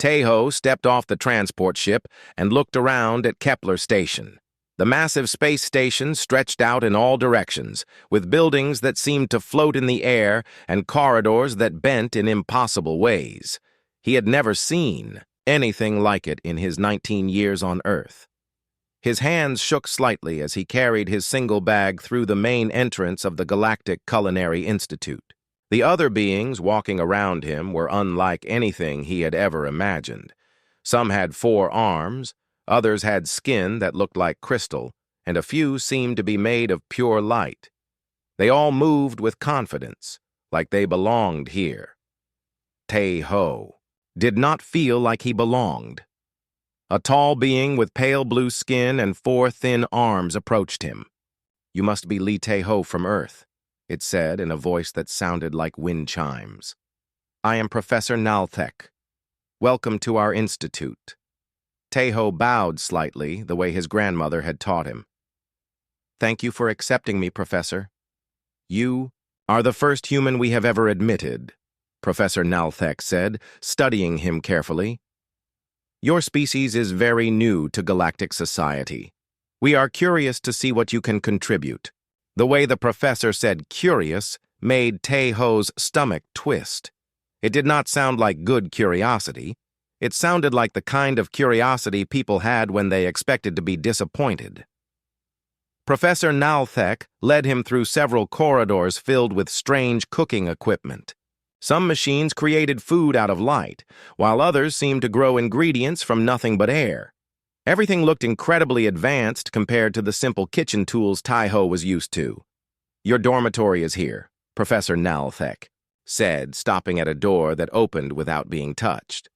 Taeho stepped off the transport ship and looked around at Kepler Station. The massive space station stretched out in all directions, with buildings that seemed to float in the air and corridors that bent in impossible ways. He had never seen anything like it in his 19 years on Earth. His hands shook slightly as he carried his single bag through the main entrance of the Galactic Culinary Institute. The other beings walking around him were unlike anything he had ever imagined. Some had 4 arms, others had skin that looked like crystal, and a few seemed to be made of pure light. They all moved with confidence, like they belonged here. Taeho did not feel like he belonged. A tall being with pale blue skin and 4 thin arms approached him. "You must be Lee Taeho from Earth," it said in a voice that sounded like wind chimes. "I am Professor Nalthek. Welcome to our institute." Taeho bowed slightly, the way his grandmother had taught him. "Thank you for accepting me, Professor. You are the first human we have ever admitted," Professor Nalthek said, studying him carefully. "Your species is very new to galactic society. We are curious to see what you can contribute." The way the professor said curious made Taeho's stomach twist. It did not sound like good curiosity. It sounded like the kind of curiosity people had when they expected to be disappointed. Professor Nalthek led him through several corridors filled with strange cooking equipment. Some machines created food out of light, while others seemed to grow ingredients from nothing but air. Everything looked incredibly advanced compared to the simple kitchen tools Taeho was used to. "Your dormitory is here," Professor Nalthek said, stopping at a door that opened without being touched.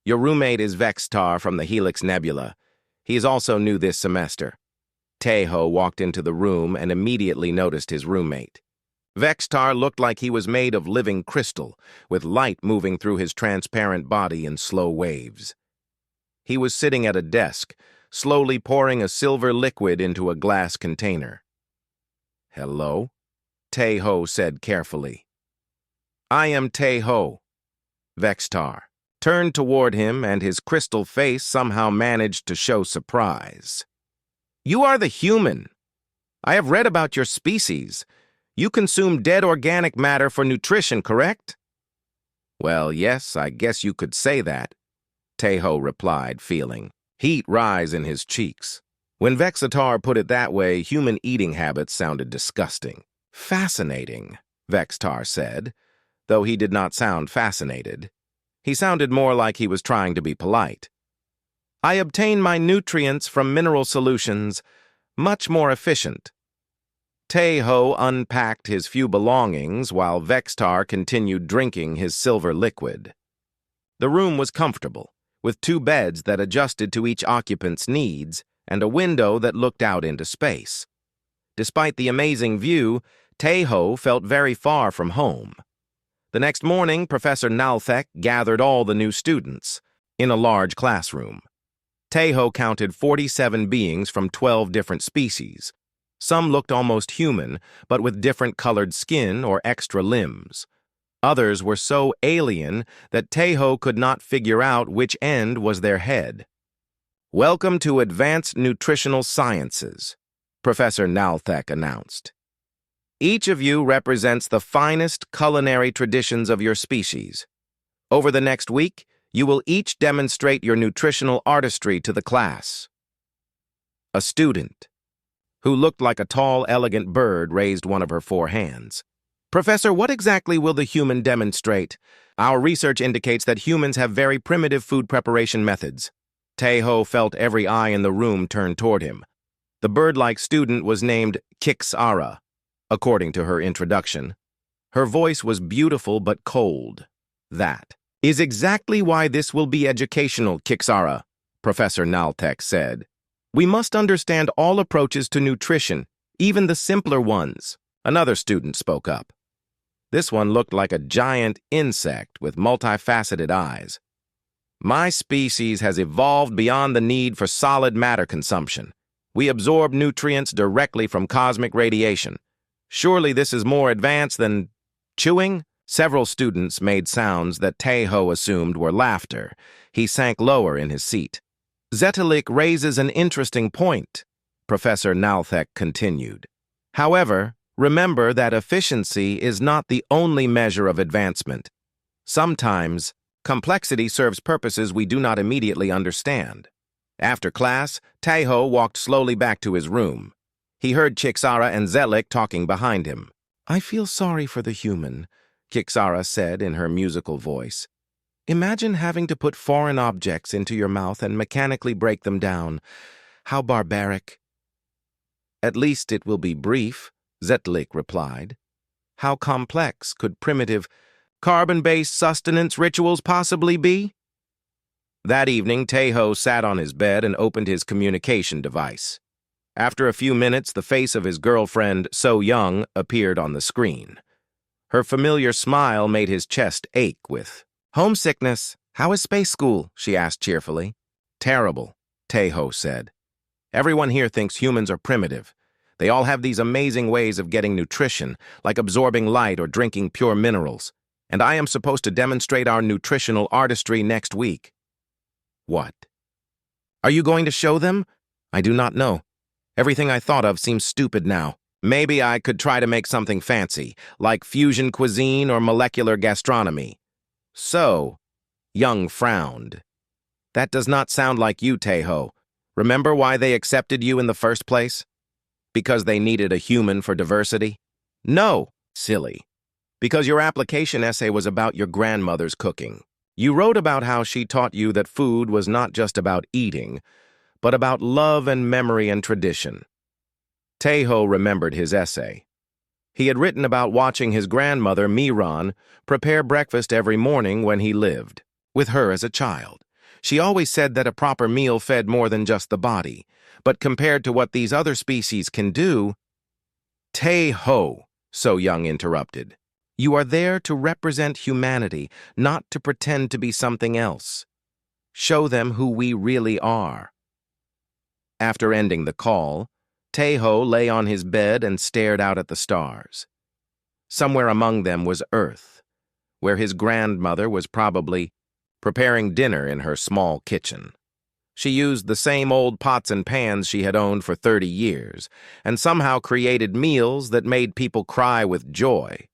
"Your roommate is Vextar from the Helix Nebula. He is also new this semester." Taeho walked into the room and immediately noticed his roommate. Vextar looked like he was made of living crystal, with light moving through his transparent body in slow waves. He was sitting at a desk, slowly pouring a silver liquid into a glass container. "Hello," Taeho said carefully. "I am Taeho." Vextar turned toward him, and his crystal face somehow managed to show surprise. "You are the human. I have read about your species. You consume dead organic matter for nutrition, correct?" "Well, yes, I guess you could say that," Taeho replied, feeling heat rise in his cheeks. When Vextar put it that way, human eating habits sounded disgusting. "Fascinating," Vextar said, though he did not sound fascinated. He sounded more like he was trying to be polite. "I obtain my nutrients from mineral solutions, much more efficient." Taeho unpacked his few belongings while Vextar continued drinking his silver liquid. The room was comfortable, with 2 beds that adjusted to each occupant's needs and a window that looked out into space. Despite the amazing view, Taeho felt very far from home. The next morning, Professor Nalthek gathered all the new students in a large classroom. Taeho counted 47 beings from 12 different species. Some looked almost human, but with different colored skin or extra limbs. Others were so alien that Taeho could not figure out which end was their head. "Welcome to Advanced Nutritional Sciences," Professor Nalthek announced. "Each of you represents the finest culinary traditions of your species. Over the next week, you will each demonstrate your nutritional artistry to the class." A student, who looked like a tall, elegant bird, raised one of her 4 hands. "Professor, what exactly will the human demonstrate? Our research indicates that humans have very primitive food preparation methods." Taeho felt every eye in the room turn toward him. The bird-like student was named Kixara, according to her introduction. Her voice was beautiful but cold. "That is exactly why this will be educational, Kixara," Professor Nalthek said. "We must understand all approaches to nutrition, even the simpler ones." Another student spoke up. This one looked like a giant insect with multifaceted eyes. "My species has evolved beyond the need for solid matter consumption. We absorb nutrients directly from cosmic radiation. Surely this is more advanced than chewing?" Several students made sounds that Taeho assumed were laughter. He sank lower in his seat. Zetalik raises an interesting point, Professor Nalthek continued. However, remember that efficiency is not the only measure of advancement. Sometimes, complexity serves purposes we do not immediately understand. After class, Taeho walked slowly back to his room. He heard Chixara and Zelik talking behind him. "I feel sorry for the human," Chixara said in her musical voice. "Imagine having to put foreign objects into your mouth and mechanically break them down. How barbaric." "At least it will be brief," Zetlik replied. "How complex could primitive, carbon-based sustenance rituals possibly be?" That evening, Taeho sat on his bed and opened his communication device. After a few minutes, the face of his girlfriend, So Young, appeared on the screen. Her familiar smile made his chest ache with homesickness. "How is space school?" she asked cheerfully. "Terrible," Taeho said. "Everyone here thinks humans are primitive. They all have these amazing ways of getting nutrition, like absorbing light or drinking pure minerals. And I am supposed to demonstrate our nutritional artistry next week." "What? Are you going to show them?" "I do not know. Everything I thought of seems stupid now. Maybe I could try to make something fancy, like fusion cuisine or molecular gastronomy." "So," Young frowned. "That does not sound like you, Taeho. Remember why they accepted you in the first place? Because they needed a human for diversity?" "No, silly. Because your application essay was about your grandmother's cooking. You wrote about how she taught you that food was not just about eating, but about love and memory and tradition." Taeho remembered his essay. He had written about watching his grandmother, Miran, prepare breakfast every morning when he lived with her as a child. She always said that a proper meal fed more than just the body, but compared to what these other species can do— "Taeho," So Young interrupted. "You are there to represent humanity, not to pretend to be something else. Show them who we really are." After ending the call, Taeho lay on his bed and stared out at the stars. Somewhere among them was Earth, where his grandmother was probably preparing dinner in her small kitchen. She used the same old pots and pans she had owned for 30 years, and somehow created meals that made people cry with joy.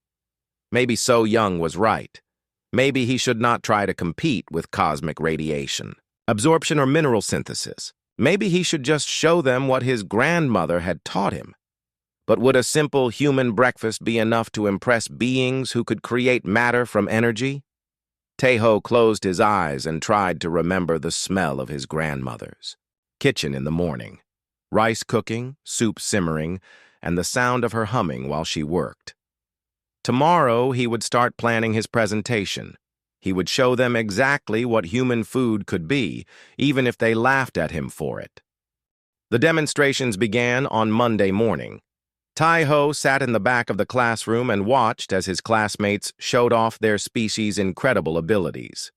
Maybe So Young was right. Maybe he should not try to compete with cosmic radiation, absorption, or mineral synthesis. Maybe he should just show them what his grandmother had taught him. But would a simple human breakfast be enough to impress beings who could create matter from energy? Taeho closed his eyes and tried to remember the smell of his grandmother's kitchen in the morning, rice cooking, soup simmering, and the sound of her humming while she worked. Tomorrow he would start planning his presentation. He would show them exactly what human food could be, even if they laughed at him for it. The demonstrations began on Monday morning. Taeho sat in the back of the classroom and watched as his classmates showed off their species' incredible abilities.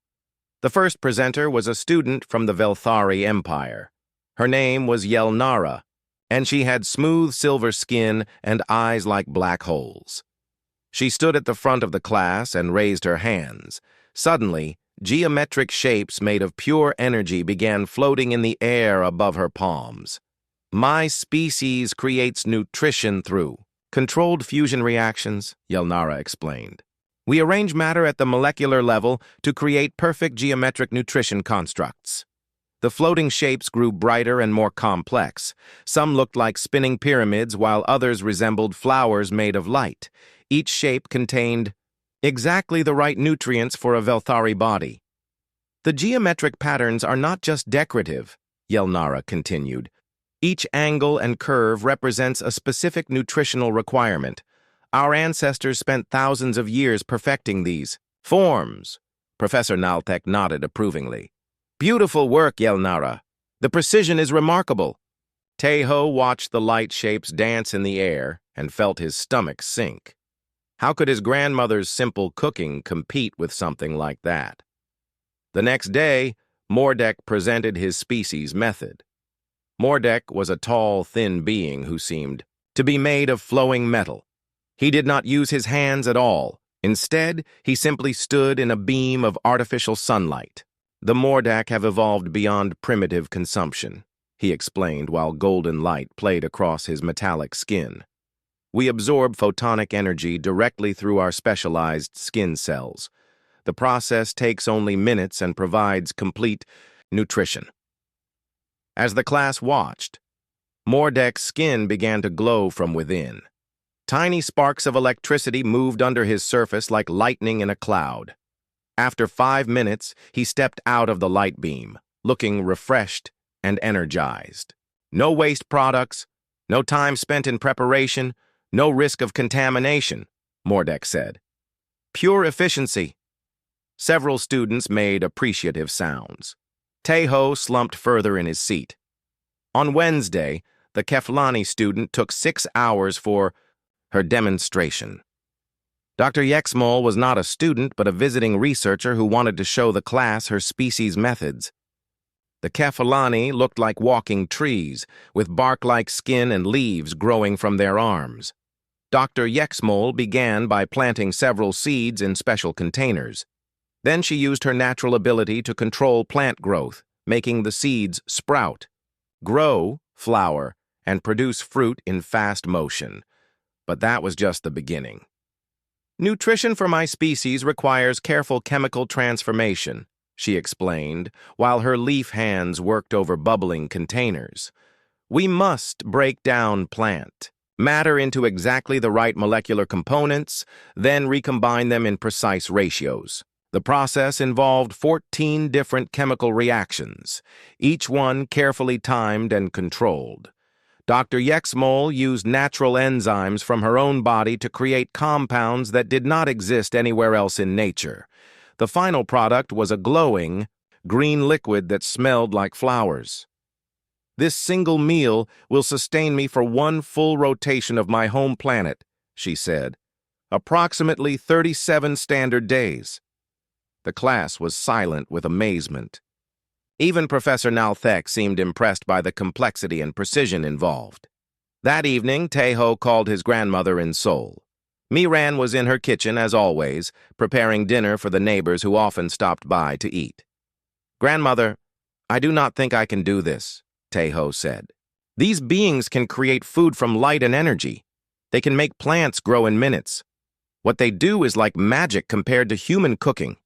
The first presenter was a student from the Velthari Empire. Her name was Yelnara, and she had smooth silver skin and eyes like black holes. She stood at the front of the class and raised her hands. Suddenly, geometric shapes made of pure energy began floating in the air above her palms. "My species creates nutrition through controlled fusion reactions," Yelnara explained. "We arrange matter at the molecular level to create perfect geometric nutrition constructs." The floating shapes grew brighter and more complex. Some looked like spinning pyramids, while others resembled flowers made of light. Each shape contained exactly the right nutrients for a Velthari body. "The geometric patterns are not just decorative," Yelnara continued. "Each angle and curve represents a specific nutritional requirement. Our ancestors spent thousands of years perfecting these forms." Professor Nalthek nodded approvingly. "Beautiful work, Yelnara. The precision is remarkable." Taeho watched the light shapes dance in the air and felt his stomach sink. How could his grandmother's simple cooking compete with something like that? The next day, Mordek presented his species method. Mordek was a tall, thin being who seemed to be made of flowing metal. He did not use his hands at all. Instead, he simply stood in a beam of artificial sunlight. The Mordak have evolved beyond primitive consumption, he explained while golden light played across his metallic skin. We absorb photonic energy directly through our specialized skin cells. The process takes only minutes and provides complete nutrition. As the class watched, Mordek's skin began to glow from within. Tiny sparks of electricity moved under his surface like lightning in a cloud. After 5 minutes, he stepped out of the light beam, looking refreshed and energized. No waste products, no time spent in preparation, no risk of contamination, Mordek said. Pure efficiency. Several students made appreciative sounds. Tejo slumped further in his seat. On Wednesday, the Keflani student took 6 hours for her demonstration. Dr. Yexmol was not a student but a visiting researcher who wanted to show the class her species' methods. The Keflani looked like walking trees, with bark-like skin and leaves growing from their arms. Dr. Yexmol began by planting several seeds in special containers. Then she used her natural ability to control plant growth, making the seeds sprout, grow, flower, and produce fruit in fast motion. But that was just the beginning. Nutrition for my species requires careful chemical transformation, she explained, while her leaf hands worked over bubbling containers. We must break down plant matter into exactly the right molecular components, then recombine them in precise ratios. The process involved 14 different chemical reactions, each one carefully timed and controlled. Dr. Yexmol used natural enzymes from her own body to create compounds that did not exist anywhere else in nature. The final product was a glowing, green liquid that smelled like flowers. This single meal will sustain me for 1 full rotation of my home planet, she said. Approximately 37 standard days. The class was silent with amazement. Even Professor Nalthek seemed impressed by the complexity and precision involved. That evening, Tejo called his grandmother in Seoul. Miran was in her kitchen, as always, preparing dinner for the neighbors who often stopped by to eat. Grandmother, I do not think I can do this, Tejo said. These beings can create food from light and energy. They can make plants grow in minutes. What they do is like magic compared to human cooking.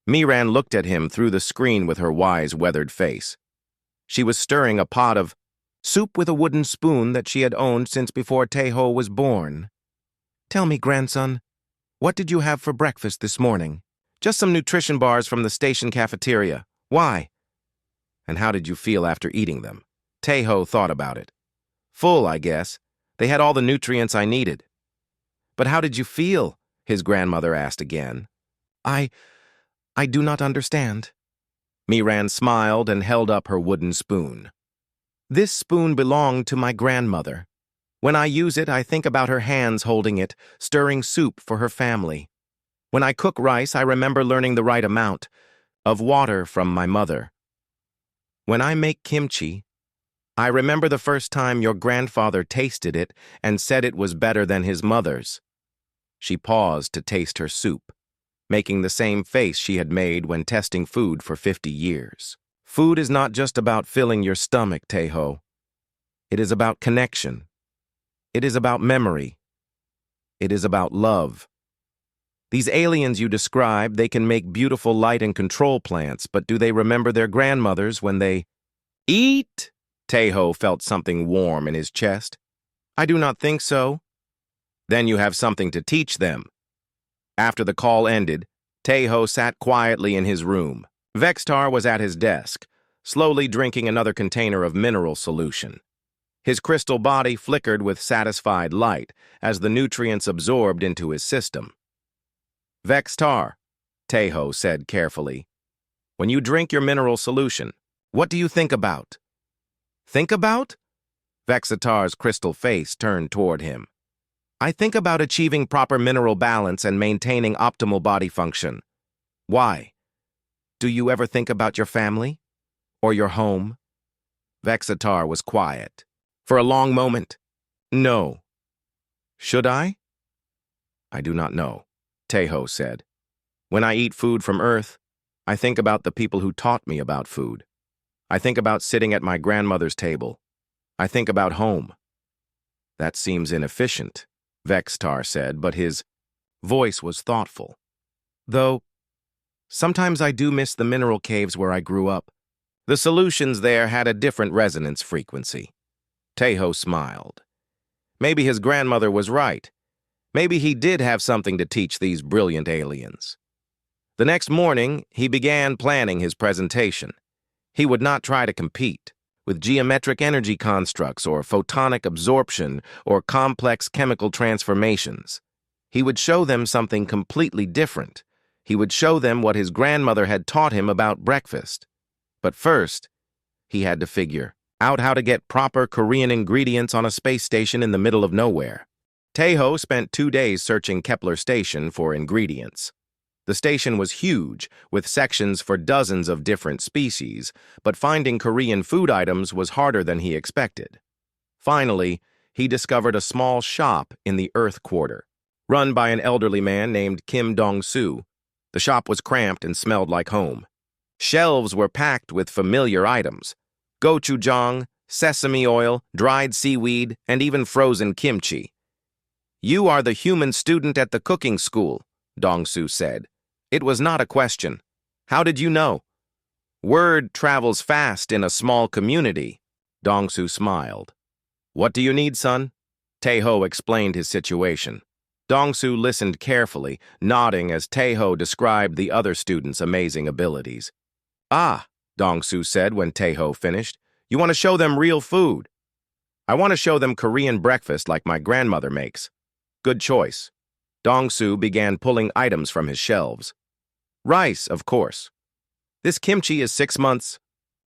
Miran looked at him through the screen with her wise, weathered face. She was stirring a pot of soup with a wooden spoon that she had owned since before Tejo was born. Tell me, grandson, what did you have for breakfast this morning? Just some nutrition bars from the station cafeteria. Why? And how did you feel after eating them? Tejo thought about it. Full, I guess. They had all the nutrients I needed. But how did you feel? His grandmother asked again. I do not understand. Miran smiled and held up her wooden spoon. This spoon belonged to my grandmother. When I use it, I think about her hands holding it, stirring soup for her family. When I cook rice, I remember learning the right amount of water from my mother. When I make kimchi, I remember the first time your grandfather tasted it and said it was better than his mother's. She paused to taste her soup, making the same face she had made when testing food for 50 years. Food is not just about filling your stomach, Tejo. It is about connection. It is about memory. It is about love. These aliens you describe, they can make beautiful light and control plants, but do they remember their grandmothers when they eat? Tejo felt something warm in his chest. I do not think so. Then you have something to teach them. After the call ended, Tejo sat quietly in his room. Vextar was at his desk, slowly drinking another container of mineral solution. His crystal body flickered with satisfied light as the nutrients absorbed into his system. Vextar, Tejo said carefully, when you drink your mineral solution, what do you think about? Think about? Vexatar's crystal face turned toward him. I think about achieving proper mineral balance and maintaining optimal body function. Why? Do you ever think about your family? Or your home? Vexatar was quiet. For a long moment. No. Should I? I do not know, Tejo said. When I eat food from Earth, I think about the people who taught me about food. I think about sitting at my grandmother's table. I think about home. That seems inefficient, Vextar said, but his voice was thoughtful. Though, sometimes I do miss the mineral caves where I grew up. The solutions there had a different resonance frequency. Tejo smiled. Maybe his grandmother was right. Maybe he did have something to teach these brilliant aliens. The next morning, he began planning his presentation. He would not try to compete with geometric energy constructs or photonic absorption or complex chemical transformations. He would show them something completely different. He would show them what his grandmother had taught him about breakfast. But first, he had to figure out how to get proper Korean ingredients on a space station in the middle of nowhere. Tejo spent 2 days searching Kepler Station for ingredients. The station was huge, with sections for dozens of different species, but finding Korean food items was harder than he expected. Finally, he discovered a small shop in the Earth Quarter, run by an elderly man named Kim Dong-soo. The shop was cramped and smelled like home. Shelves were packed with familiar items: gochujang, sesame oil, dried seaweed, and even frozen kimchi. "You are the human student at the cooking school," Dong-soo said. It was not a question. "How did you know?" "Word travels fast in a small community," Dong-soo smiled. "What do you need, son?" Tejo explained his situation. Dong-soo listened carefully, nodding as Tejo described the other students' amazing abilities. "Ah," Dong-soo said when Tejo finished, "you want to show them real food." "I want to show them Korean breakfast like my grandmother makes." "Good choice." Dong-soo began pulling items from his shelves. "Rice, of course. This kimchi is 6 months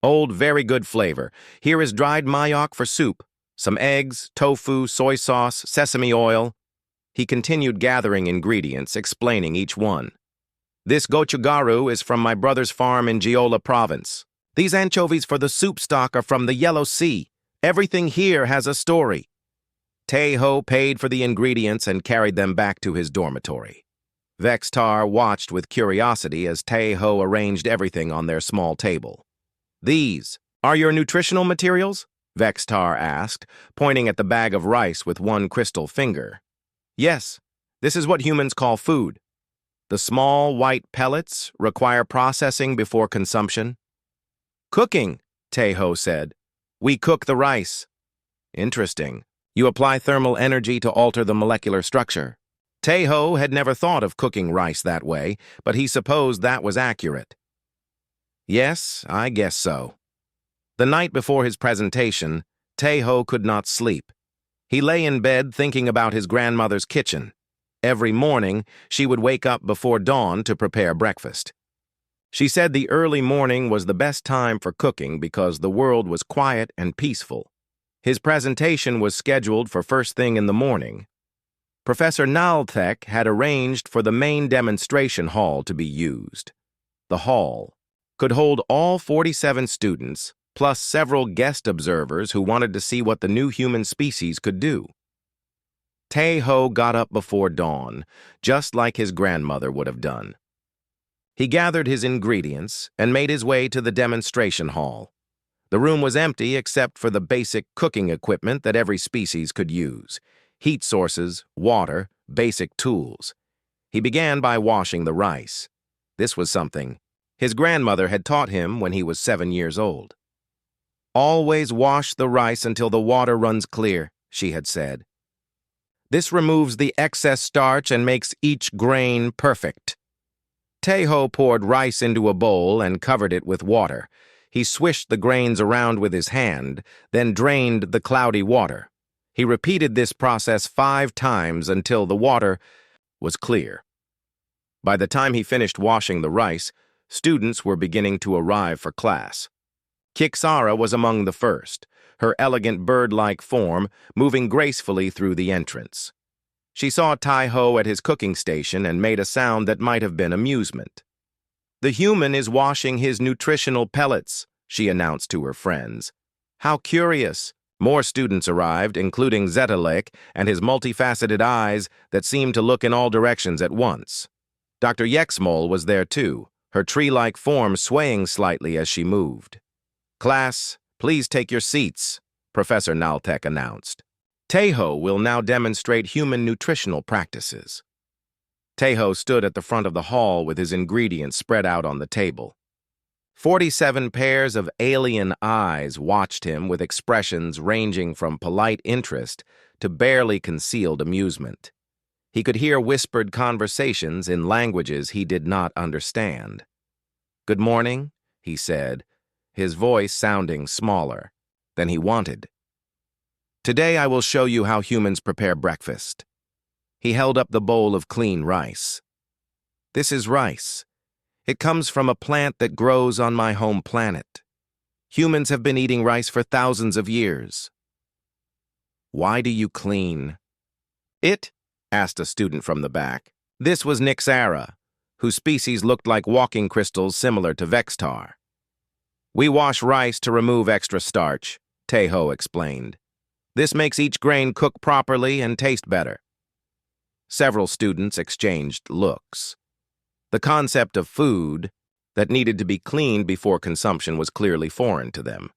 old, very good flavor. Here is dried mayok for soup, some eggs, tofu, soy sauce, sesame oil." He continued gathering ingredients, explaining each one. "This gochugaru is from my brother's farm in Jeolla province. These anchovies for the soup stock are from the Yellow Sea. Everything here has a story." Tejo paid for the ingredients and carried them back to his dormitory. Vextar watched with curiosity as Tejo arranged everything on their small table. "These are your nutritional materials?" Vextar asked, pointing at the bag of rice with one crystal finger. "Yes, this is what humans call food. The small white pellets require processing before consumption." "Cooking," Tejo said. "We cook the rice." "Interesting. You apply thermal energy to alter the molecular structure." Tejo had never thought of cooking rice that way, but he supposed that was accurate. "Yes, I guess so." The night before his presentation, Tejo could not sleep. He lay in bed thinking about his grandmother's kitchen. Every morning, she would wake up before dawn to prepare breakfast. She said the early morning was the best time for cooking because the world was quiet and peaceful. His presentation was scheduled for first thing in the morning. Professor Nalthek had arranged for the main demonstration hall to be used. The hall could hold all 47 students, plus several guest observers who wanted to see what the new human species could do. Tejo got up before dawn, just like his grandmother would have done. He gathered his ingredients and made his way to the demonstration hall. The room was empty except for the basic cooking equipment that every species could use: heat sources, water, basic tools. He began by washing the rice. This was something his grandmother had taught him when he was 7 years old. "Always wash the rice until the water runs clear," she had said. "This removes the excess starch and makes each grain perfect." Tejo poured rice into a bowl and covered it with water. He swished the grains around with his hand, then drained the cloudy water. He repeated this process 5 times until the water was clear. By the time he finished washing the rice, students were beginning to arrive for class. Kiksara was among the first, her elegant bird-like form moving gracefully through the entrance. She saw Tejo at his cooking station and made a sound that might have been amusement. "The human is washing his nutritional pellets," she announced to her friends. "How curious." More students arrived, including Zetalek and his multifaceted eyes that seemed to look in all directions at once. Dr. Yexmol was there too, her tree-like form swaying slightly as she moved. "Class, please take your seats," Professor Naltek announced. Tejo will now demonstrate human nutritional practices. Tejo stood at the front of the hall with his ingredients spread out on the table. 47 pairs of alien eyes watched him with expressions ranging from polite interest to barely concealed amusement. He could hear whispered conversations in languages he did not understand. "Good morning," he said, his voice sounding smaller than he wanted. "Today I will show you how humans prepare breakfast." He held up the bowl of clean rice. "This is rice. It comes from a plant that grows on my home planet. Humans have been eating rice for thousands of years." "Why do you clean it?" asked a student from the back. This was Nixara, whose species looked like walking crystals similar to Vextar. "We wash rice to remove extra starch," Tejo explained. "This makes each grain cook properly and taste better." Several students exchanged looks. The concept of food that needed to be cleaned before consumption was clearly foreign to them.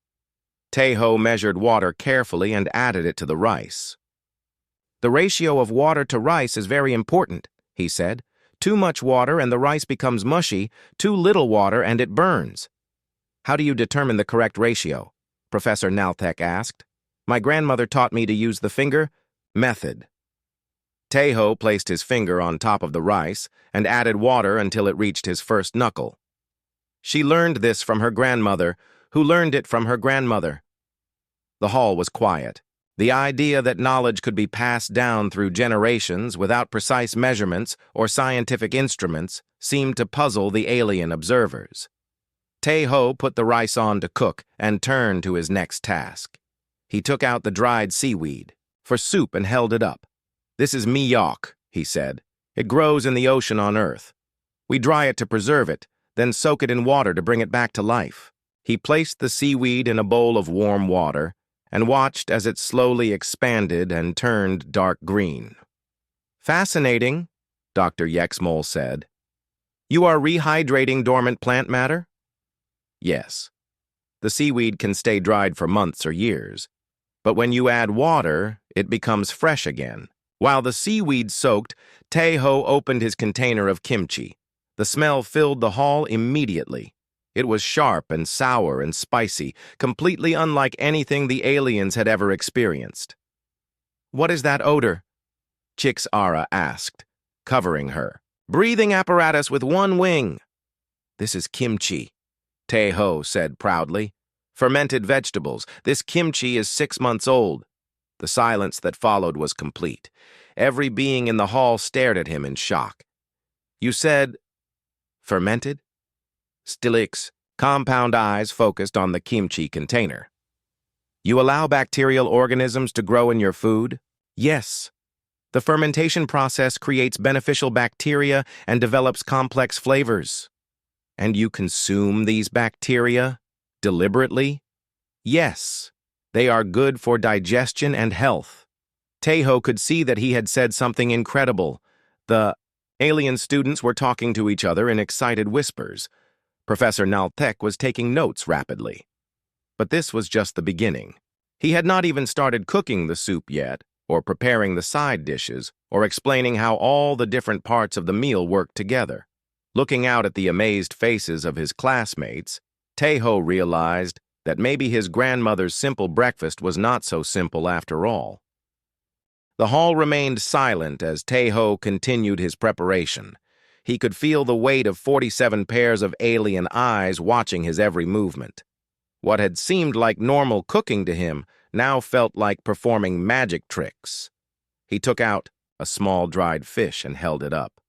Tejo measured water carefully and added it to the rice. "The ratio of water to rice is very important," he said. "Too much water and the rice becomes mushy, too little water and it burns." "How do you determine the correct ratio?" Professor Naltek asked. "My grandmother taught me to use the finger method." Tejo placed his finger on top of the rice and added water until it reached his first knuckle. She learned this from her grandmother, who learned it from her grandmother. The hall was quiet. The idea that knowledge could be passed down through generations without precise measurements or scientific instruments seemed to puzzle the alien observers. Tejo put the rice on to cook and turned to his next task. He took out the dried seaweed for soup and held it up. "This is miyok," he said. "It grows in the ocean on Earth. We dry it to preserve it, then soak it in water to bring it back to life." He placed the seaweed in a bowl of warm water and watched as it slowly expanded and turned dark green. "Fascinating," Dr. Yexmol said. "You are rehydrating dormant plant matter?" "Yes. The seaweed can stay dried for months or years, but when you add water, it becomes fresh again." While the seaweed soaked, Tejo opened his container of kimchi. The smell filled the hall immediately. It was sharp and sour and spicy, completely unlike anything the aliens had ever experienced. "What is that odor?" Chixara asked, covering her. "Breathing apparatus with one wing." "This is kimchi," Tejo said proudly. "Fermented vegetables. This kimchi is 6 months old." The silence that followed was complete. Every being in the hall stared at him in shock. "You said fermented?" Stilik's compound eyes focused on the kimchi container. "You allow bacterial organisms to grow in your food?" "Yes. The fermentation process creates beneficial bacteria and develops complex flavors." "And you consume these bacteria deliberately?" "Yes. They are good for digestion and health." Tejo could see that he had said something incredible. The alien students were talking to each other in excited whispers. Professor Naltek was taking notes rapidly. But this was just the beginning. He had not even started cooking the soup yet, or preparing the side dishes, or explaining how all the different parts of the meal worked together. Looking out at the amazed faces of his classmates, Tejo realized that maybe his grandmother's simple breakfast was not so simple after all. The hall remained silent as Tejo continued his preparation. He could feel the weight of 47 pairs of alien eyes watching his every movement. What had seemed like normal cooking to him now felt like performing magic tricks. He took out a small dried fish and held it up.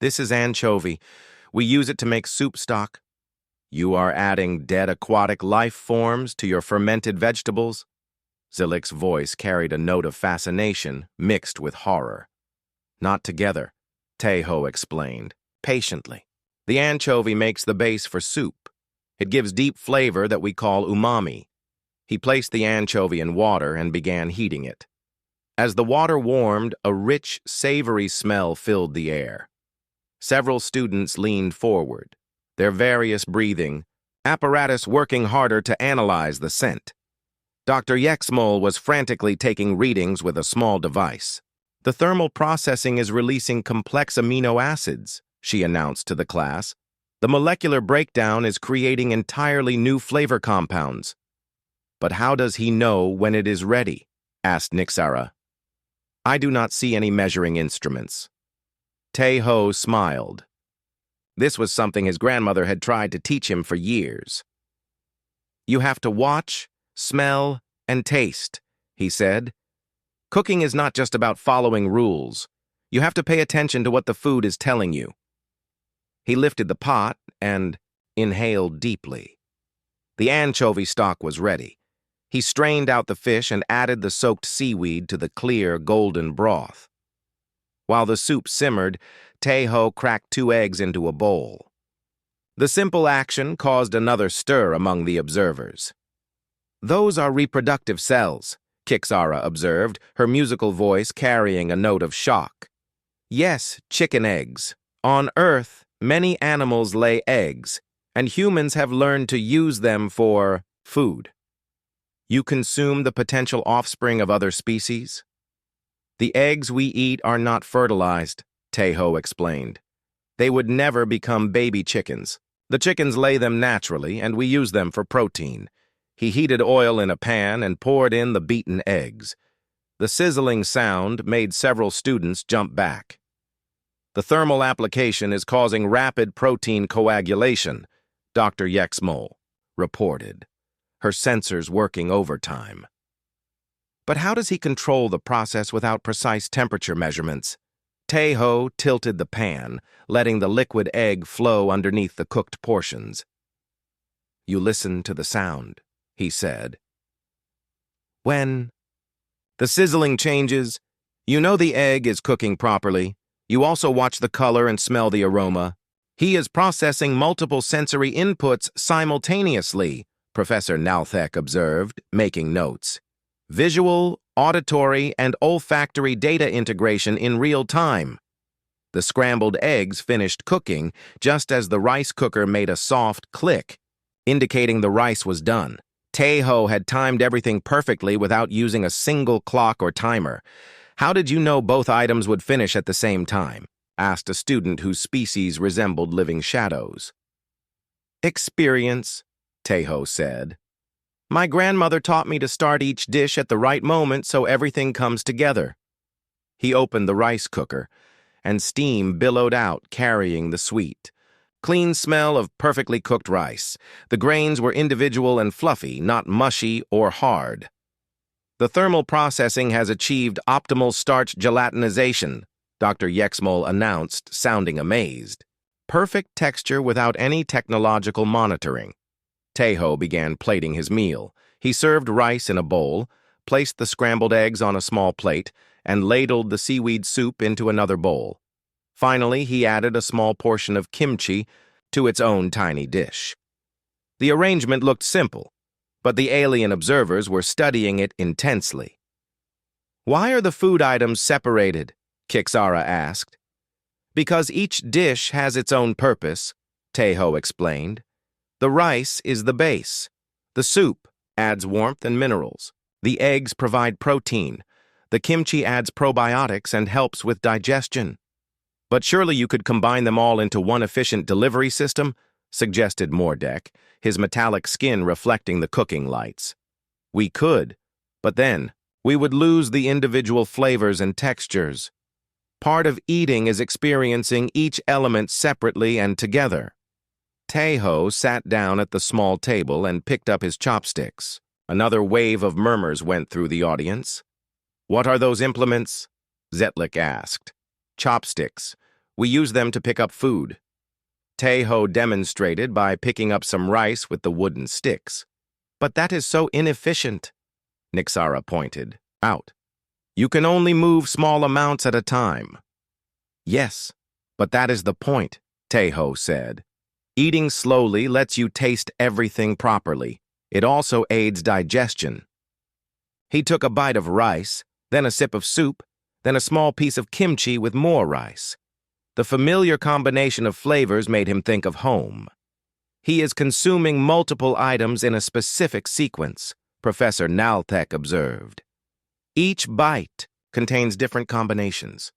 "This is anchovy. We use it to make soup stock." "You are adding dead aquatic life forms to your fermented vegetables?" Zilik's voice carried a note of fascination mixed with horror. "Not together," Tejo explained, patiently. "The anchovy makes the base for soup. It gives deep flavor that we call umami." He placed the anchovy in water and began heating it. As the water warmed, a rich, savory smell filled the air. Several students leaned forward. their various breathing, apparatus working harder to analyze the scent. Dr. Yexmol was frantically taking readings with a small device. "The thermal processing is releasing complex amino acids," she announced to the class. "The molecular breakdown is creating entirely new flavor compounds." "But how does he know when it is ready?" asked Nixara. "I do not see any measuring instruments." Tae-ho smiled. This was something his grandmother had tried to teach him for years. "You have to watch, smell, and taste," he said. "Cooking is not just about following rules. You have to pay attention to what the food is telling you." He lifted the pot and inhaled deeply. The anchovy stock was ready. He strained out the fish and added the soaked seaweed to the clear, golden broth. While the soup simmered, Tae-ho cracked 2 eggs into a bowl. The simple action caused another stir among the observers. "Those are reproductive cells," Kixara observed, her musical voice carrying a note of shock. "Yes, chicken eggs. On Earth, many animals lay eggs, and humans have learned to use them for food. You consume the potential offspring of other species?" "The eggs we eat are not fertilized," Tae-ho explained. "They would never become baby chickens. The chickens lay them naturally, and we use them for protein." He heated oil in a pan and poured in the beaten eggs. The sizzling sound made several students jump back. "The thermal application is causing rapid protein coagulation," Dr. Yexmol reported, her sensors working overtime. "But how does he control the process without precise temperature measurements?" Tae-ho tilted the pan, letting the liquid egg flow underneath the cooked portions. "You listen to the sound," he said. "When the sizzling changes, you know the egg is cooking properly. You also watch the color and smell the aroma. He is processing multiple sensory inputs simultaneously," Professor Nalthek observed, making notes. "Visual, auditory, and olfactory data integration in real time." The scrambled eggs finished cooking just as the rice cooker made a soft click, indicating the rice was done. Tae-ho had timed everything perfectly without using a single clock or timer. "How did you know both items would finish at the same time?" asked a student whose species resembled living shadows. "Experience," Tae-ho said. "My grandmother taught me to start each dish at the right moment so everything comes together." He opened the rice cooker, and steam billowed out, carrying the sweet, clean smell of perfectly cooked rice. The grains were individual and fluffy, not mushy or hard. "The thermal processing has achieved optimal starch gelatinization," Dr. Yexmol announced, sounding amazed. "Perfect texture without any technological monitoring." Tae-ho began plating his meal. He served rice in a bowl, placed the scrambled eggs on a small plate, and ladled the seaweed soup into another bowl. Finally, he added a small portion of kimchi to its own tiny dish. The arrangement looked simple, but the alien observers were studying it intensely. "Why are the food items separated?" Kixara asked. "Because each dish has its own purpose," Tae-ho explained. "The rice is the base. The soup adds warmth and minerals. The eggs provide protein. The kimchi adds probiotics and helps with digestion." "But surely you could combine them all into one efficient delivery system?" suggested Mordek, his metallic skin reflecting the cooking lights. "We could, but then we would lose the individual flavors and textures. Part of eating is experiencing each element separately and together." Tae-ho sat down at the small table and picked up his chopsticks. Another wave of murmurs went through the audience. "What are those implements?" Zetlik asked. "Chopsticks. We use them to pick up food." Tae-ho demonstrated by picking up some rice with the wooden sticks. "But that is so inefficient," Nixara pointed out. "You can only move small amounts at a time." "Yes, but that is the point," Tae-ho said. "Eating slowly lets you taste everything properly. It also aids digestion." He took a bite of rice, then a sip of soup, then a small piece of kimchi with more rice. The familiar combination of flavors made him think of home. He is consuming multiple items in a specific sequence, Professor Naltek observed. Each bite contains different combinations.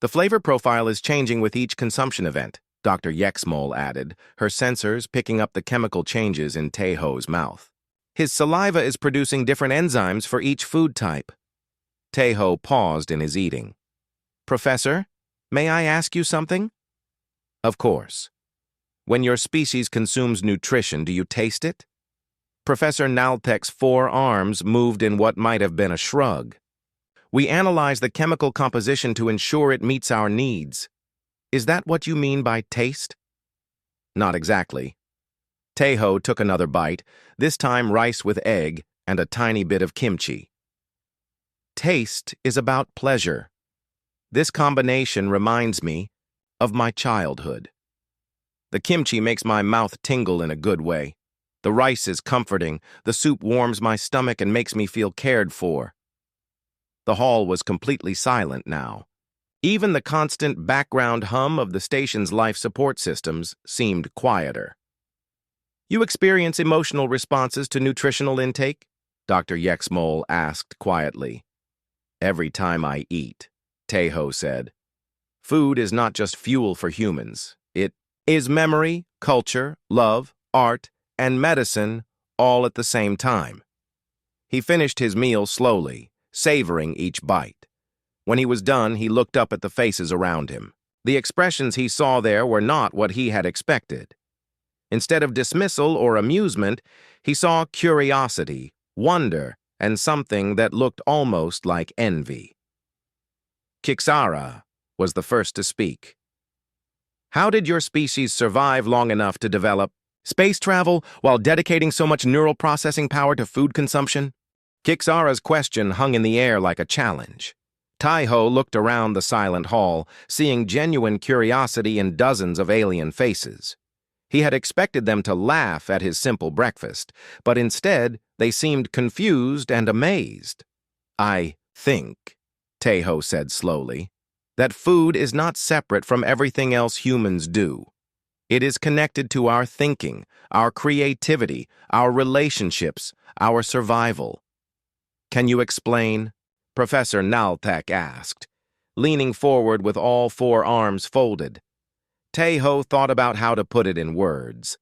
The flavor profile is changing with each consumption event, Dr. Yexmol added, her sensors picking up the chemical changes in Taeho's mouth. His saliva is producing different enzymes for each food type. Taeho paused in his eating. Professor, may I ask you something? Of course. When your species consumes nutrition, do you taste it? Professor Naltek's four arms moved in what might have been a shrug. We analyze the chemical composition to ensure it meets our needs. Is that what you mean by taste? Not exactly. Taeho took another bite, this time rice with egg and a tiny bit of kimchi. Taste is about pleasure. This combination reminds me of my childhood. The kimchi makes my mouth tingle in a good way. The rice is comforting, the soup warms my stomach and makes me feel cared for. The hall was completely silent now. Even the constant background hum of the station's life support systems seemed quieter. You experience emotional responses to nutritional intake? Dr. Yexmol asked quietly. Every time I eat, Taeho said. Food is not just fuel for humans. It is memory, culture, love, art, and medicine all at the same time. He finished his meal slowly, savoring each bite. When he was done, he looked up at the faces around him. The expressions he saw there were not what he had expected. Instead of dismissal or amusement, he saw curiosity, wonder, and something that looked almost like envy. Kixara was the first to speak. How did your species survive long enough to develop space travel while dedicating so much neural processing power to food consumption? Kixara's question hung in the air like a challenge. Taeho looked around the silent hall, seeing genuine curiosity in dozens of alien faces. He had expected them to laugh at his simple breakfast, but instead they seemed confused and amazed. I think, Taeho said slowly, that food is not separate from everything else humans do. It is connected to our thinking, our creativity, our relationships, our survival. Can you explain? Professor Naltek asked, leaning forward with all four arms folded. Taeho thought about how to put it in words.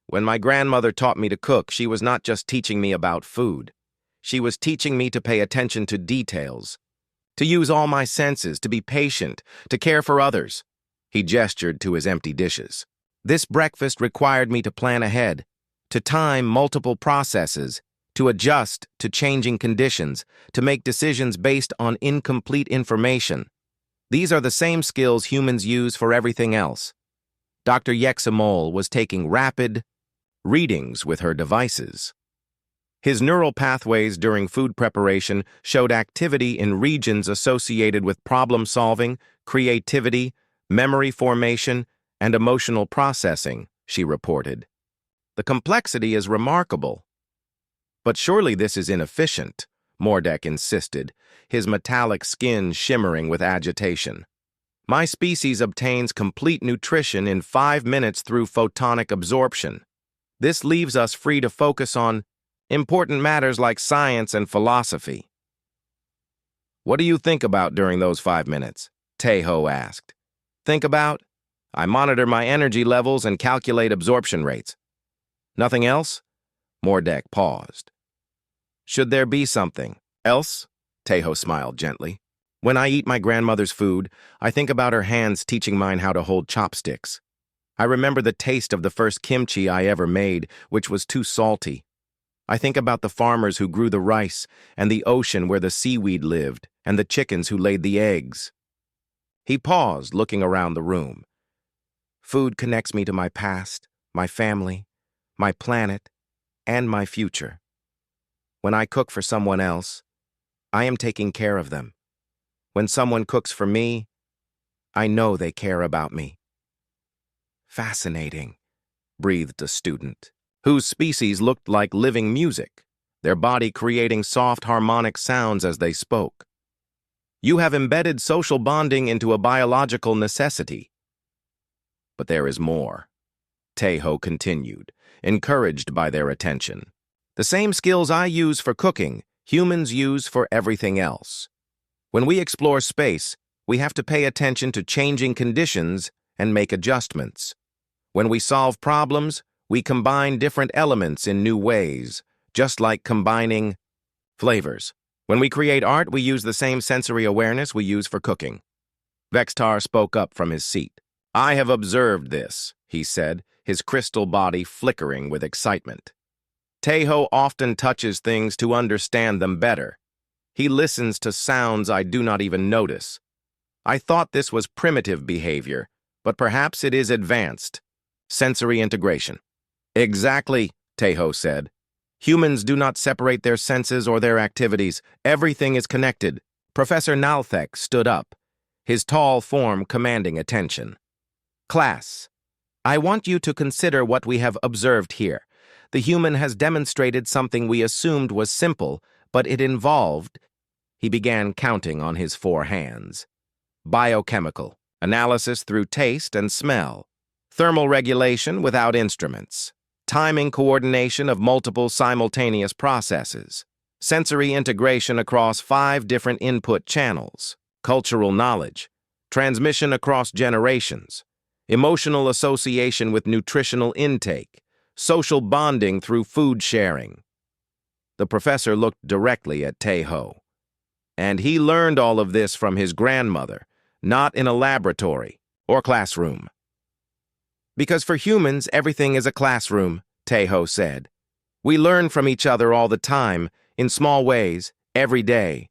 When my grandmother taught me to cook, she was not just teaching me about food. She was teaching me to pay attention to details, to use all my senses, to be patient, to care for others. He gestured to his empty dishes. This breakfast required me to plan ahead, to time multiple processes, to adjust to changing conditions, to make decisions based on incomplete information. These are the same skills humans use for everything else. Dr. Yexamol was taking rapid readings with her devices. His neural pathways during food preparation showed activity in regions associated with problem-solving, creativity, memory formation, and emotional processing, she reported. The complexity is remarkable. But surely this is inefficient, Mordek insisted, his metallic skin shimmering with agitation. My species obtains complete nutrition in 5 minutes through photonic absorption. This leaves us free to focus on important matters like science and philosophy. What do you think about during those 5 minutes? Taeho asked. Think about? I monitor my energy levels and calculate absorption rates. Nothing else? Mordek paused. Should there be something else? Taeho smiled gently. When I eat my grandmother's food, I think about her hands teaching mine how to hold chopsticks. I remember the taste of the first kimchi I ever made, which was too salty. I think about the farmers who grew the rice, and the ocean where the seaweed lived, and the chickens who laid the eggs. He paused, looking around the room. Food connects me to my past, my family, my planet, and my future. When I cook for someone else, I am taking care of them. When someone cooks for me, I know they care about me. Fascinating, breathed a student, whose species looked like living music, their body creating soft harmonic sounds as they spoke. You have embedded social bonding into a biological necessity. But there is more. Taeho continued, encouraged by their attention. The same skills I use for cooking, humans use for everything else. When we explore space, we have to pay attention to changing conditions and make adjustments. When we solve problems, we combine different elements in new ways, just like combining flavors. When we create art, we use the same sensory awareness we use for cooking. Vextar spoke up from his seat. I have observed this, he said, his crystal body flickering with excitement. Taeho often touches things to understand them better. He listens to sounds I do not even notice. I thought this was primitive behavior, but perhaps it is advanced. Sensory integration. Exactly, Taeho said. Humans do not separate their senses or their activities. Everything is connected. Professor Nalthek stood up, his tall form commanding attention. Class, I want you to consider what we have observed here. The human has demonstrated something we assumed was simple, but it involved. He began counting on his 4 hands. Biochemical, analysis through taste and smell, thermal regulation without instruments, timing coordination of multiple simultaneous processes, sensory integration across 5 different input channels, cultural knowledge, transmission across generations, emotional association with nutritional intake, social bonding through food sharing. The professor looked directly at Taeho. And he learned all of this from his grandmother, not in a laboratory or classroom. Because for humans, everything is a classroom, Taeho said. We learn from each other all the time, in small ways, every day.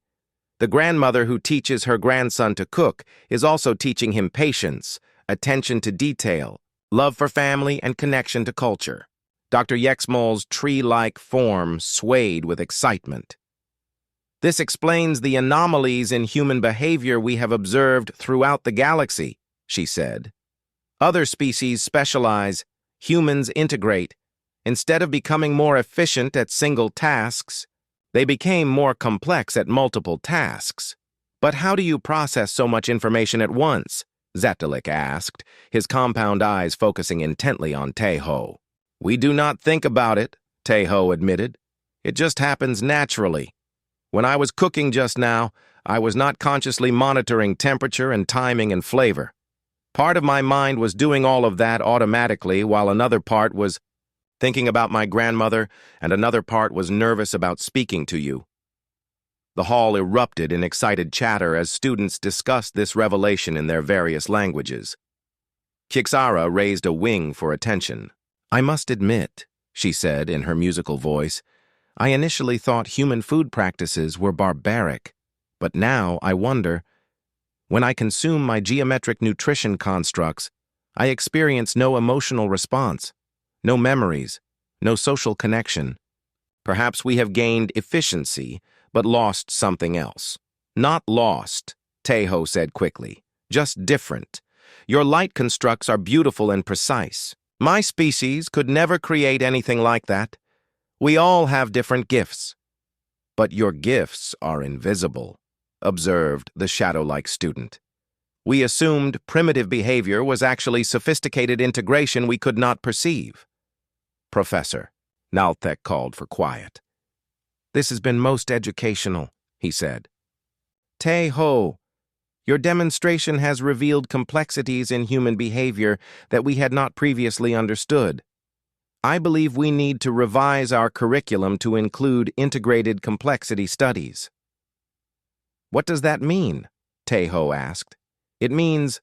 The grandmother who teaches her grandson to cook is also teaching him patience, attention to detail, love for family, and connection to culture. Dr. Yexmol's tree-like form swayed with excitement. This explains the anomalies in human behavior we have observed throughout the galaxy, she said. Other species specialize, humans integrate. Instead of becoming more efficient at single tasks, they became more complex at multiple tasks. But how do you process so much information at once? Zetelik asked, his compound eyes focusing intently on Taeho. We do not think about it, Taeho admitted. It just happens naturally. When I was cooking just now, I was not consciously monitoring temperature and timing and flavor. Part of my mind was doing all of that automatically, while another part was thinking about my grandmother, and another part was nervous about speaking to you. The hall erupted in excited chatter as students discussed this revelation in their various languages. Kixara raised a wing for attention. I must admit, she said in her musical voice, I initially thought human food practices were barbaric, but now I wonder, when I consume my geometric nutrition constructs, I experience no emotional response, no memories, no social connection. Perhaps we have gained efficiency, but lost something else. Not lost, Taeho said quickly, just different. Your light constructs are beautiful and precise. My species could never create anything like that. We all have different gifts. But your gifts are invisible, observed the shadow-like student. We assumed primitive behavior was actually sophisticated integration we could not perceive. Professor, Nalthek called for quiet. This has been most educational, he said. Taeho, your demonstration has revealed complexities in human behavior that we had not previously understood. I believe we need to revise our curriculum to include integrated complexity studies. What does that mean? Taeho asked. It means,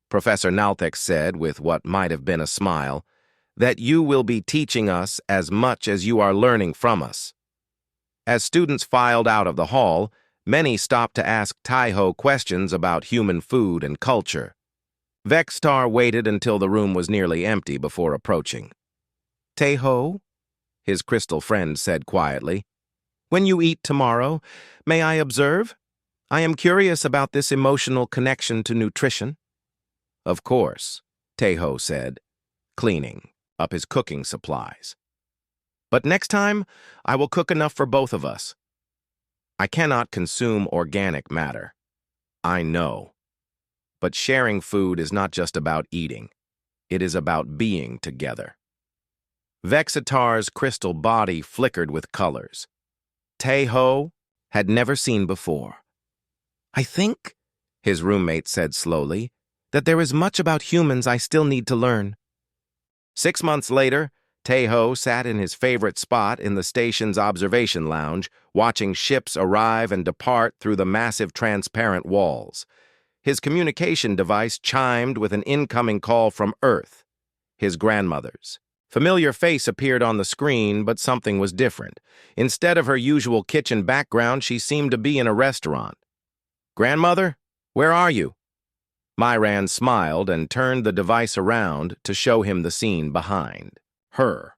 Professor Nalthek said with what might have been a smile, that you will be teaching us as much as you are learning from us. As students filed out of the hall, many stopped to ask Taeho questions about human food and culture. Vextar waited until the room was nearly empty before approaching. Taeho, his crystal friend said quietly, when you eat tomorrow, may I observe? I am curious about this emotional connection to nutrition. Of course, Taeho said, cleaning up his cooking supplies. But next time, I will cook enough for both of us. I cannot consume organic matter. I know. But sharing food is not just about eating. It is about being together. Vexatar's crystal body flickered with colors. Tae-ho had never seen before. "I think," his roommate said slowly, "that there is much about humans I still need to learn." 6 months later, Tae-ho sat in his favorite spot in the station's observation lounge, watching ships arrive and depart through the massive transparent walls. His communication device chimed with an incoming call from Earth, his grandmother's. Familiar face appeared on the screen, but something was different. Instead of her usual kitchen background, she seemed to be in a restaurant. "Grandmother, where are you?" Myran smiled and turned the device around to show him the scene behind her.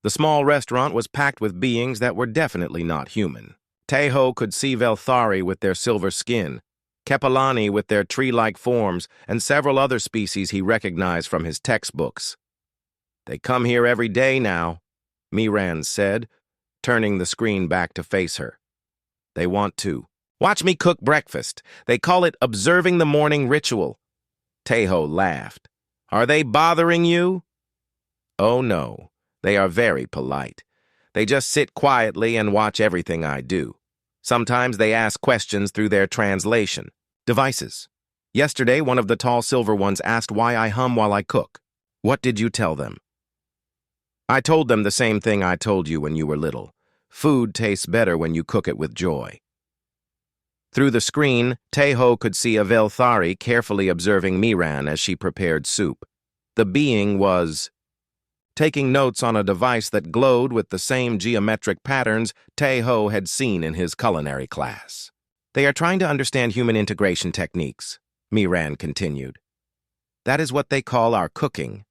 The small restaurant was packed with beings that were definitely not human. Tae-ho could see Velthari with their silver skin, Kepalani with their tree-like forms, and several other species he recognized from his textbooks. "They come here every day now," Myran said, turning the screen back to face her. "They want to watch me cook breakfast. They call it observing the morning ritual." Tae-ho laughed. "Are they bothering you?" "Oh no, they are very polite. They just sit quietly and watch everything I do. Sometimes they ask questions through their translation devices. Yesterday, one of the tall silver ones asked why I hum while I cook. What did you tell them?" "I told them the same thing I told you when you were little. Food tastes better when you cook it with joy." Through the screen, Tae-ho could see a Velthari carefully observing Myran as she prepared soup. The being was taking notes on a device that glowed with the same geometric patterns Tae-ho had seen in his culinary class. "They are trying to understand human integration techniques," Myran continued. "That is what they call our cooking.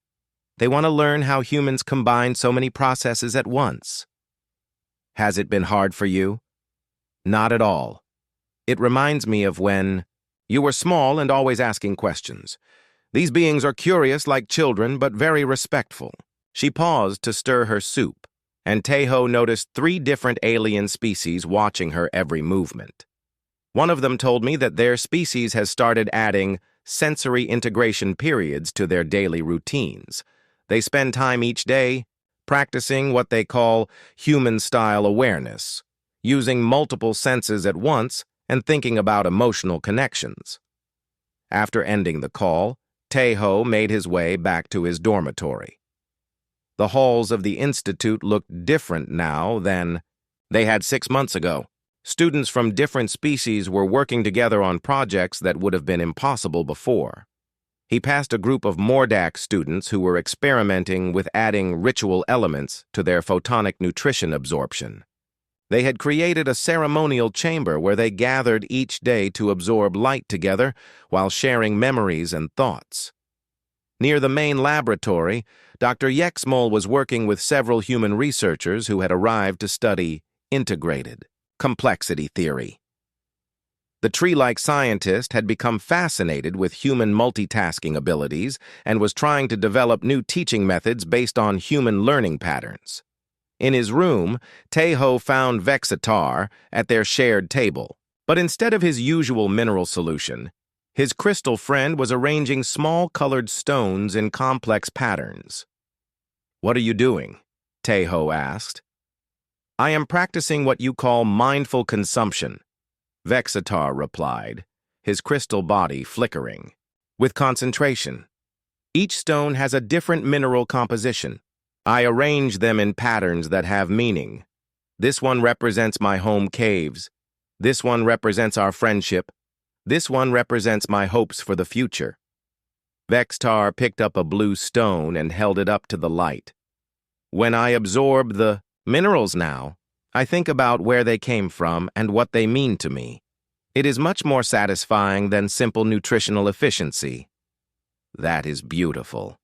They want to learn how humans combine so many processes at once." "Has it been hard for you?" "Not at all. It reminds me of when you were small and always asking questions. These beings are curious like children, but very respectful." She paused to stir her soup, and Tae-ho noticed 3 different alien species watching her every movement. One of them told me that their species has started adding sensory integration periods to their daily routines. They spend time each day practicing what they call human-style awareness, using multiple senses at once and thinking about emotional connections. After ending the call, Tae-ho made his way back to his dormitory. The halls of the Institute looked different now than they had 6 months ago. Students from different species were working together on projects that would have been impossible before. He passed a group of Mordak students who were experimenting with adding ritual elements to their photonic nutrition absorption. They had created a ceremonial chamber where they gathered each day to absorb light together while sharing memories and thoughts. Near the main laboratory, Dr. Yexmol was working with several human researchers who had arrived to study integrated complexity theory. The tree-like scientist had become fascinated with human multitasking abilities and was trying to develop new teaching methods based on human learning patterns. In his room, Tae-ho found Vexatar at their shared table, but instead of his usual mineral solution, his crystal friend was arranging small colored stones in complex patterns. "What are you doing?" Tae-ho asked. "I am practicing what you call mindful consumption," Vexatar replied, his crystal body flickering. "With concentration. Each stone has a different mineral composition. I arrange them in patterns that have meaning. This one represents my home caves. This one represents our friendship. This one represents my hopes for the future." Vextar picked up a blue stone and held it up to the light. "When I absorb the minerals now, I think about where they came from and what they mean to me. It is much more satisfying than simple nutritional efficiency." "That is beautiful,"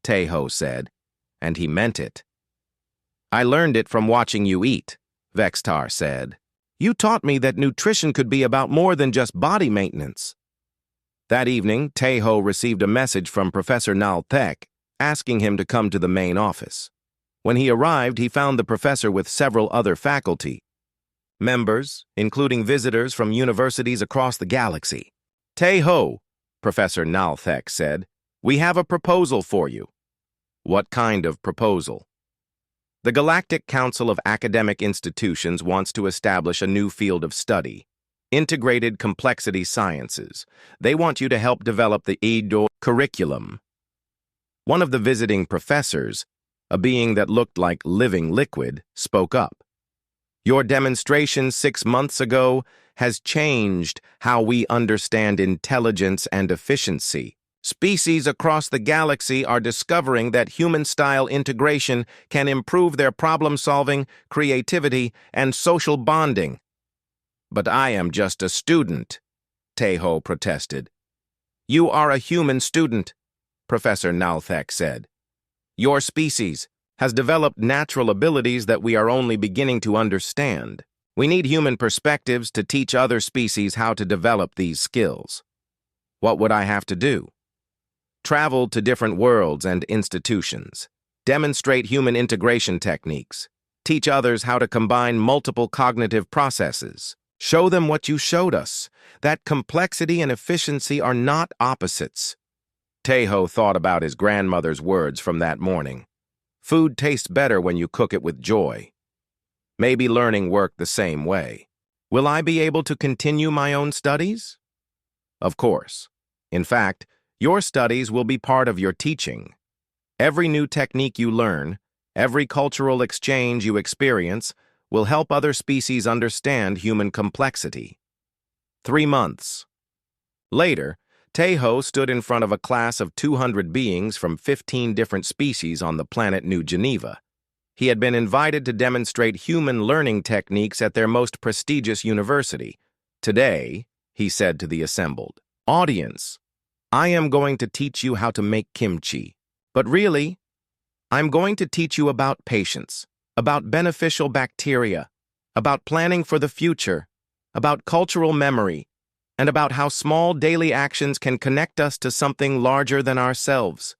Tae-ho said, and he meant it. "I learned it from watching you eat," Vextar said. "You taught me that nutrition could be about more than just body maintenance." That evening, Tae-ho received a message from Professor Nalthek asking him to come to the main office. When he arrived, he found the professor with several other faculty members, including visitors from universities across the galaxy. "Tae-ho," Professor Nalthek said, We have a proposal for you. What kind of proposal? The Galactic Council of Academic Institutions wants to establish a new field of study, integrated complexity sciences. They want you to help develop the HFY curriculum. One of the visiting professors, a being that looked like living liquid, spoke up. Your demonstration 6 months ago has changed how we understand intelligence and efficiency. Species across the galaxy are discovering that human-style integration can improve their problem-solving, creativity, and social bonding. But I am just a student, Tejo protested. You are a human student, Professor Nalthek said. Your species has developed natural abilities that we are only beginning to understand. We need human perspectives to teach other species how to develop these skills. What would I have to do? Travel to different worlds and institutions. Demonstrate human integration techniques. Teach others how to combine multiple cognitive processes. Show them what you showed us, that complexity and efficiency are not opposites. Tejo thought about his grandmother's words from that morning. Food tastes better when you cook it with joy. Maybe learning worked the same way. Will I be able to continue my own studies? Of course. In fact, your studies will be part of your teaching. Every new technique you learn, every cultural exchange you experience, will help other species understand human complexity. 3 months. Later, Tejo stood in front of a class of 200 beings from 15 different species on the planet New Geneva. He had been invited to demonstrate human learning techniques at their most prestigious university. Today, he said to the assembled audience, I am going to teach you how to make kimchi. But really, I'm going to teach you about patience, about beneficial bacteria, about planning for the future, about cultural memory, and about how small daily actions can connect us to something larger than ourselves.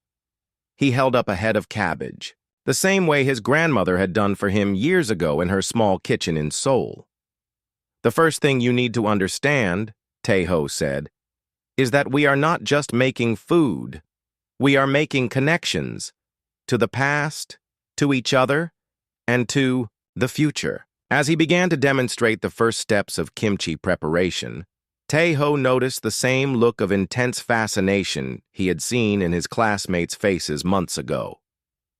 He held up a head of cabbage, the same way his grandmother had done for him years ago in her small kitchen in Seoul. The first thing you need to understand, Tejo said, is that we are not just making food. We are making connections to the past, to each other, and to the future. As he began to demonstrate the first steps of kimchi preparation, Tejo noticed the same look of intense fascination he had seen in his classmates' faces months ago.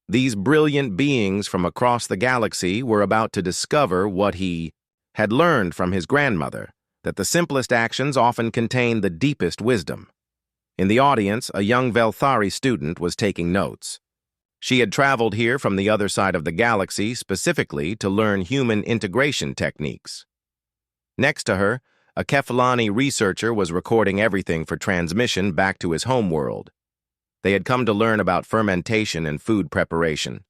These brilliant beings from across the galaxy were about to discover what he had learned from his grandmother, that the simplest actions often contain the deepest wisdom. In the audience, a young Velthari student was taking notes. She had traveled here from the other side of the galaxy specifically to learn human integration techniques. Next to her, a Kefalani researcher was recording everything for transmission back to his homeworld. They had come to learn about fermentation and food preparation,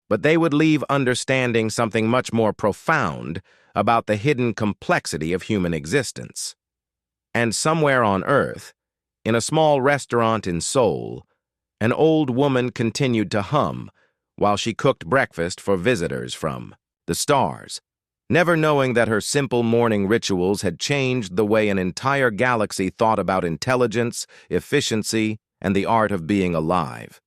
but they would leave understanding something much more profound about the hidden complexity of human existence. And somewhere on Earth, in a small restaurant in Seoul, an old woman continued to hum while she cooked breakfast for visitors from the stars, never knowing that her simple morning rituals had changed the way an entire galaxy thought about intelligence, efficiency, and the art of being alive.